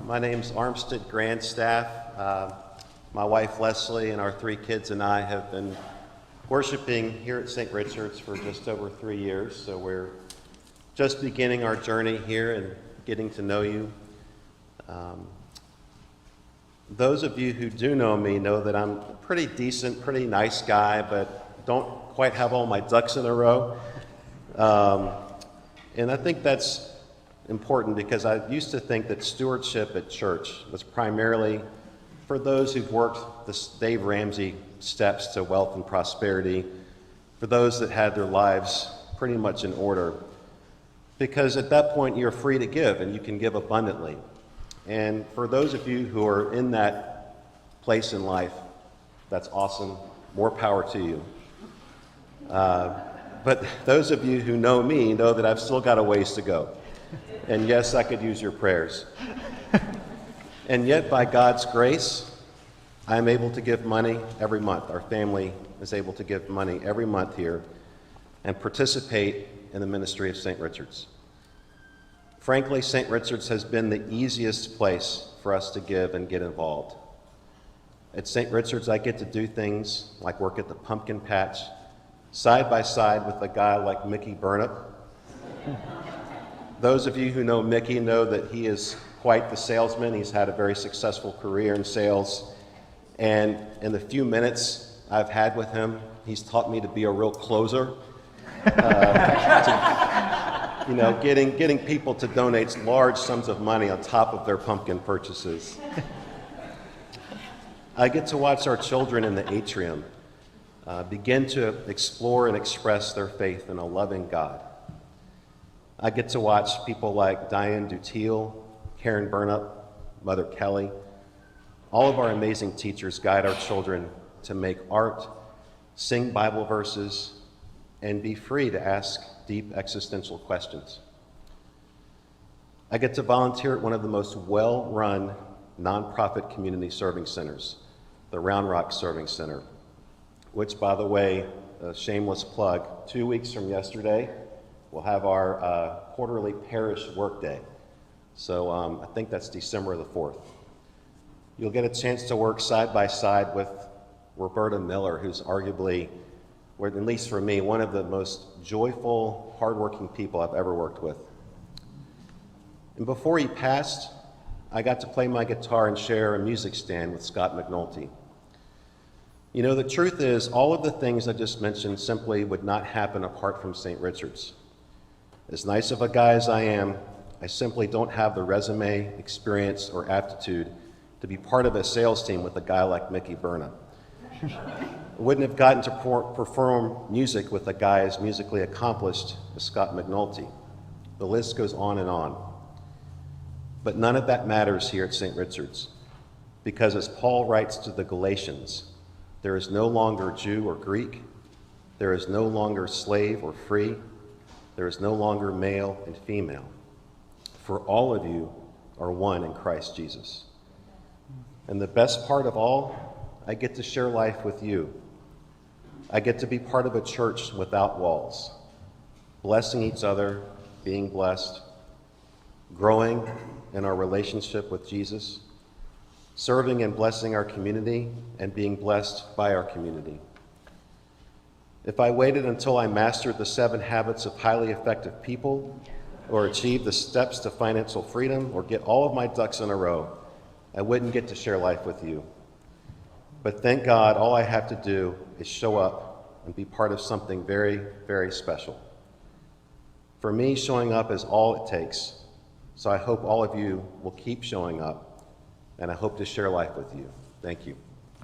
My name's Armstead Grandstaff. My wife Leslie and our 3 kids and I have been worshiping here at St. Richard's for just over 3 years, so we're just beginning our journey here and getting to know you. Those of you who do know me know that I'm a pretty decent, pretty nice guy, but don't quite have all my ducks in a row. And I think that's important because I used to think that stewardship at church was primarily for those who've worked the Dave Ramsey steps to wealth and prosperity, for those that had their lives pretty much in order. Because at that point you're free to give and you can give abundantly. And for those of you who are in that place in life, that's awesome. More power to you. But those of you who know me know that I've still got a ways to go. And yes, I could use your prayers. And yet, by God's grace, I'm able to give money every month. Our family is able to give money every month here and participate in the ministry of St. Richard's. Frankly, St. Richard's has been the easiest place for us to give and get involved. At St. Richard's, I get to do things like work at the pumpkin patch, side by side with a guy like Mickey Burnip. Those of you who know Mickey know that he is quite the salesman. He's had a very successful career in sales. And in the few minutes I've had with him, he's taught me to be a real closer. Getting people to donate large sums of money on top of their pumpkin purchases. I get to watch our children in the atrium begin to explore and express their faith in a loving God. I get to watch people like Diane Dutille, Karen Burnip, Mother Kelly, all of our amazing teachers guide our children to make art, sing Bible verses, and be free to ask deep existential questions. I get to volunteer at one of the most well-run nonprofit community serving centers, the Round Rock Serving Center, which, by the way, a shameless plug, 2 weeks from yesterday, we'll have our quarterly parish workday. So I think that's December the 4th. You'll get a chance to work side by side with Roberta Miller, who's arguably, or at least for me, one of the most joyful, hardworking people I've ever worked with. And before he passed, I got to play my guitar and share a music stand with Scott McNulty. You know, the truth is, all of the things I just mentioned simply would not happen apart from St. Richard's. As nice of a guy as I am, I simply don't have the resume, experience, or aptitude to be part of a sales team with a guy like Mickey Burnip. I wouldn't have gotten to perform music with a guy as musically accomplished as Scott McNulty. The list goes on and on. But none of that matters here at St. Richard's, because as Paul writes to the Galatians, there is no longer Jew or Greek, there is no longer slave or free, there is no longer male and female, for all of you are one in Christ Jesus. And the best part of all, I get to share life with you. I get to be part of a church without walls, blessing each other, being blessed, growing in our relationship with Jesus, serving and blessing our community, and being blessed by our community. If I waited until I mastered the 7 habits of highly effective people, or achieved the steps to financial freedom, or get all of my ducks in a row, I wouldn't get to share life with you. But thank God, all I have to do is show up and be part of something very, very special. For me, showing up is all it takes. So I hope all of you will keep showing up, and I hope to share life with you. Thank you.